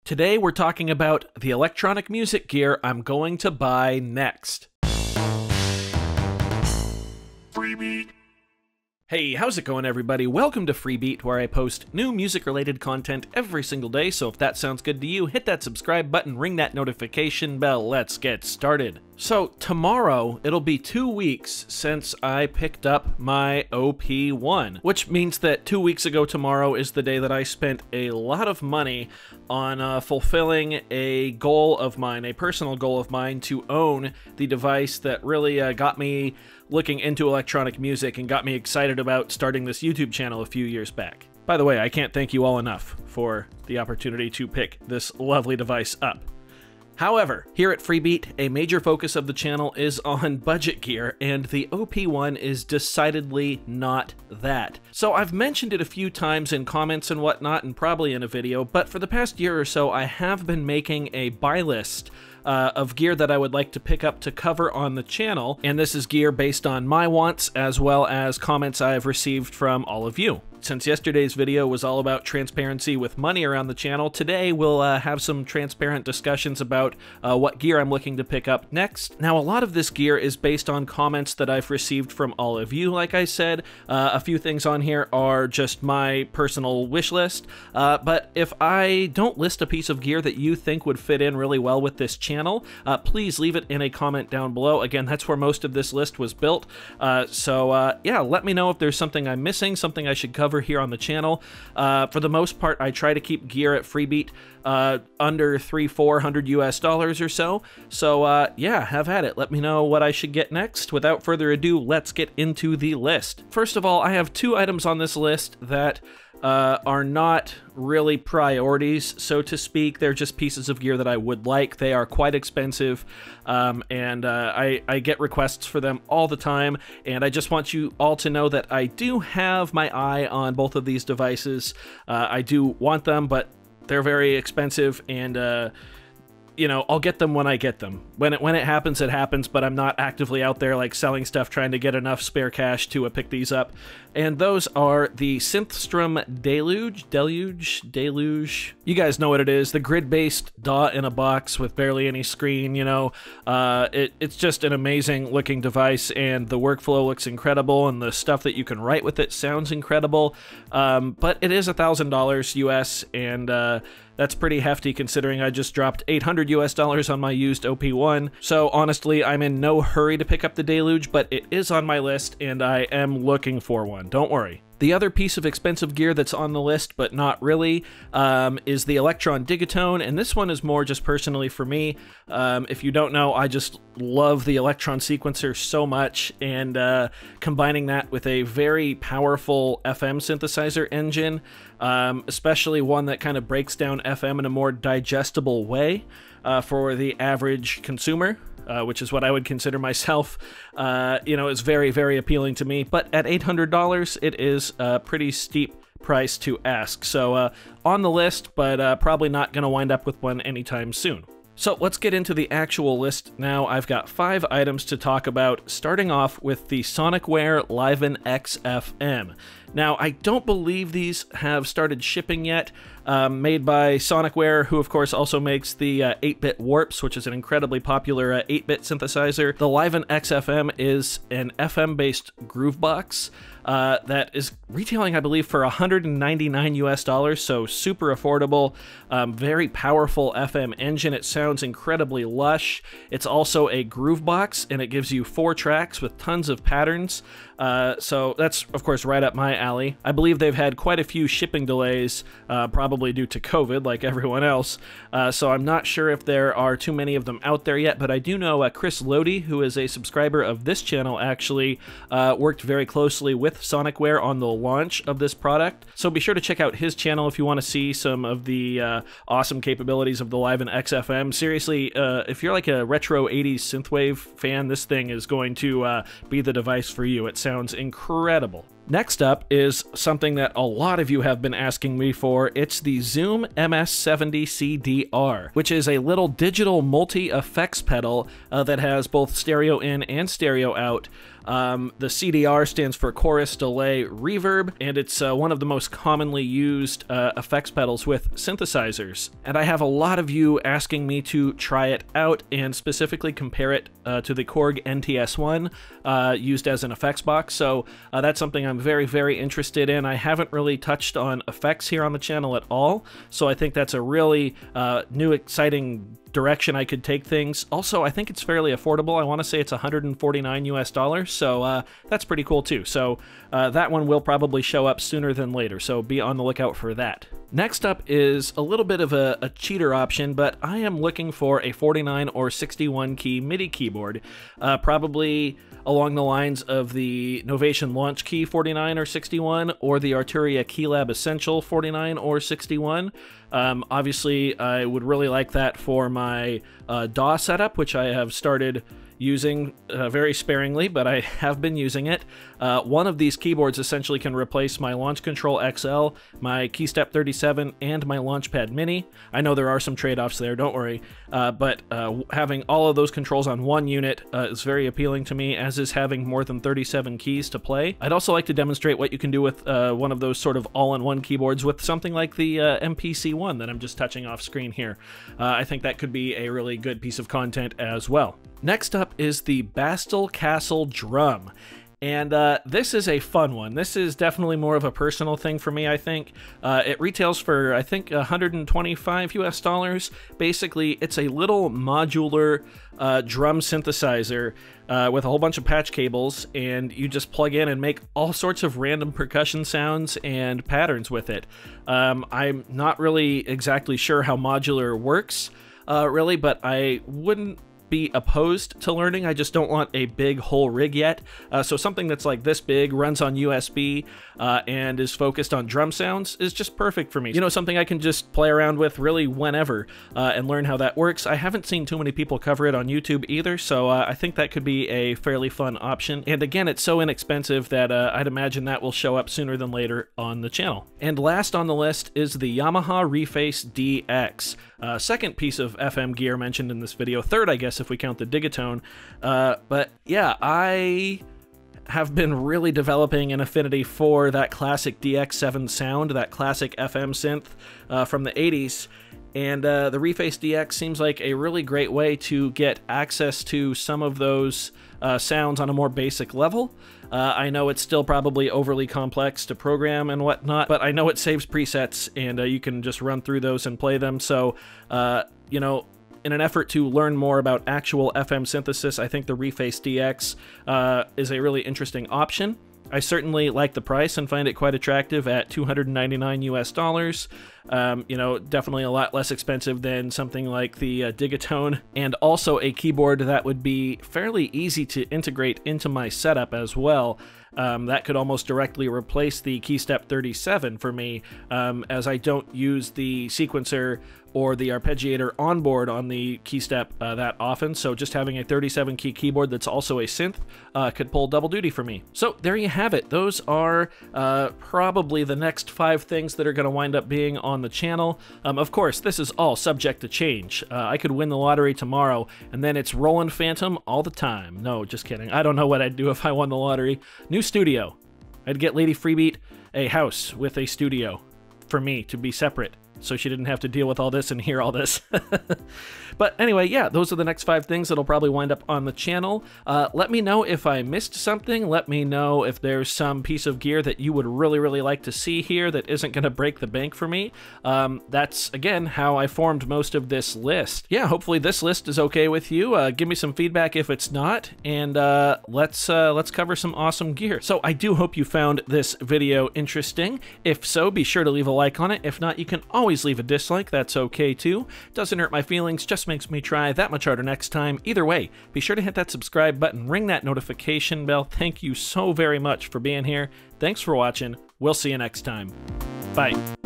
Today we're talking about the electronic music gear I'm going to buy next. Freebeat. Hey, how's it going everybody? Welcome to Freebeat, where I post new music-related content every single day, so if that sounds good to you, hit that subscribe button, ring that notification bell, let's get started. So, tomorrow, it'll be 2 weeks since I picked up my OP1, which means that 2 weeks ago tomorrow is the day that I spent a lot of money on fulfilling a goal of mine, a personal goal of mine, to own the device that really got me looking into electronic music and got me excited about starting this YouTube channel a few years back. By the way, I can't thank you all enough for the opportunity to pick this lovely device up. However, here at Freebeat, a major focus of the channel is on budget gear, and the OP1 is decidedly not that. So I've mentioned it a few times in comments and whatnot, and probably in a video, but for the past year or so, I have been making a buy list of gear that I would like to pick up to cover on the channel, and this is gear based on my wants as well as comments I've received from all of you. Since yesterday's video was all about transparency with money around the channel, today we'll have some transparent discussions about what gear I'm looking to pick up next. Now, a lot of this gear is based on comments that I've received from all of you, like I said. A few things on here are just my personal wish list, but if I don't list a piece of gear that you think would fit in really well with this channel, please leave it in a comment down below. Again, that's where most of this list was built, yeah, let me know if there's something I'm missing, something I should cover here on the channel. For the most part, I try to keep gear at Freebeat under $300-400 US or so. So yeah, have at it. Let me know what I should get next. Without further ado, let's get into the list. First of all, I have 2 items on this list that are not really priorities, so to speak. They're just pieces of gear that I would like. They are quite expensive, and I get requests for them all the time, and I just want you all to know that I do have my eye on both of these devices. I do want them, but they're very expensive, and you know, I'll get them when I get them. When it happens, it happens, but I'm not actively out there like selling stuff trying to get enough spare cash to pick these up. And those are the Synthstrom Deluge. You guys know what it is, the grid-based DAW in a box with barely any screen, you know. It's just an amazing looking device, and the workflow looks incredible, and the stuff that you can write with it sounds incredible. But it is $1,000 US, and that's pretty hefty considering I just dropped $800 US on my used OP1. So honestly, I'm in no hurry to pick up the Deluge, but it is on my list and I am looking for one. Don't worry. The other piece of expensive gear that's on the list, but not really, is the Electron Digitone, and this one is more just personally for me. If you don't know, I just love the Electron sequencer so much, and combining that with a very powerful FM synthesizer engine, especially one that kind of breaks down FM in a more digestible way for the average consumer, which is what I would consider myself, you know, is very, very appealing to me. But at $800, it is a pretty steep price to ask. So on the list, but probably not going to wind up with one anytime soon. So let's get into the actual list now. I've got 5 items to talk about, starting off with the Sonicware Liven XFM. Now, I don't believe these have started shipping yet, made by Sonicware, who of course also makes the 8-bit Warps, which is an incredibly popular 8-bit synthesizer. The Liven XFM is an FM-based groove box that is retailing, I believe, for $199 US, so super affordable, very powerful FM engine. It sounds incredibly lush. It's also a groove box, and it gives you 4 tracks with tons of patterns, so that's, of course, right up my alley. I believe they've had quite a few shipping delays, probably due to COVID, like everyone else, so I'm not sure if there are too many of them out there yet, but I do know Chris Lodi, who is a subscriber of this channel, actually worked very closely with Sonicware on the launch of this product, so be sure to check out his channel if you want to see some of the awesome capabilities of the Liven XFM. Seriously, if you're like a retro 80s synthwave fan, this thing is going to be the device for you. It sounds incredible. Next up is something that a lot of you have been asking me for. It's the Zoom MS70CDR, which is a little digital multi-effects pedal that has both stereo in and stereo out. The CDR stands for chorus, delay, reverb, and it's one of the most commonly used effects pedals with synthesizers. And I have a lot of you asking me to try it out and specifically compare it to the Korg NTS-1 used as an effects box, so that's something I'm very, very interested in. I haven't really touched on effects here on the channel at all, so I think that's a really new, exciting direction I could take things. Also, I think it's fairly affordable. I want to say it's $149 US, so that's pretty cool too. So that one will probably show up sooner than later, so be on the lookout for that. Next up is a little bit of a cheater option, but I am looking for a 49 or 61 key MIDI keyboard, probably along the lines of the Novation Launch Key 49 or 61 or the Arturia Keylab Essential 49 or 61. Obviously, I would really like that for my DAW setup, which I have started using very sparingly, but I have been using it. One of these keyboards essentially can replace my Launch Control XL, my KeyStep 37, and my Launchpad Mini. I know there are some trade-offs there, don't worry, but having all of those controls on one unit is very appealing to me, as is having more than 37 keys to play. I'd also like to demonstrate what you can do with one of those sort of all-in-one keyboards with something like the MPC-1 that I'm just touching off screen here. I think that could be a really good piece of content as well. Next up is the Bastille Castle drum. And this is a fun one. This is definitely more of a personal thing for me, I think. It retails for, I think, $125 US. Basically, it's a little modular drum synthesizer with a whole bunch of patch cables, and you just plug in and make all sorts of random percussion sounds and patterns with it. I'm not really exactly sure how modular works, really, but I wouldn't be opposed to learning. I just don't want a big whole rig yet. So something that's like this big, runs on USB, and is focused on drum sounds is just perfect for me. You know, something I can just play around with really whenever and learn how that works. I haven't seen too many people cover it on YouTube either, so I think that could be a fairly fun option. And again, it's so inexpensive that I'd imagine that will show up sooner than later on the channel. And last on the list is the Yamaha Reface DX. Second piece of FM gear mentioned in this video, third I guess if we count the Digitone, but yeah, I have been really developing an affinity for that classic DX7 sound, that classic FM synth from the 80s, and the Reface DX seems like a really great way to get access to some of those sounds on a more basic level. I know it's still probably overly complex to program and whatnot, but I know it saves presets, and you can just run through those and play them, so, you know, in an effort to learn more about actual FM synthesis, I think the Reface DX is a really interesting option. I certainly like the price and find it quite attractive at $299 US. You know, definitely a lot less expensive than something like the Digitone, and also a keyboard that would be fairly easy to integrate into my setup as well. That could almost directly replace the KeyStep 37 for me, as I don't use the sequencer or the arpeggiator on board on the KeyStep that often, so just having a 37 key keyboard that's also a synth could pull double duty for me. So there you have it. Those are probably the next 5 things that are going to wind up being on the channel. Of course, this is all subject to change. I could win the lottery tomorrow, and then it's Roland Phantom all the time. No, just kidding. I don't know what I'd do if I won the lottery. New studio. I'd get Lady Freebeat a house with a studio for me to be separate, so she didn't have to deal with all this and hear all this. But anyway, yeah, those are the next 5 things that'll probably wind up on the channel. Let me know if I missed something. Let me know if there's some piece of gear that you would really, really like to see here that isn't going to break the bank for me. That's, again, how I formed most of this list. Yeah, hopefully this list is okay with you. Give me some feedback if it's not, and let's cover some awesome gear. So I do hope you found this video interesting. If so, be sure to leave a like on it. If not, you can always leave a dislike. That's okay too. Doesn't hurt my feelings, just makes me try that much harder next time. Either way, be sure to hit that subscribe button, ring that notification bell. Thank you so very much for being here. Thanks for watching. We'll see you next time. Bye.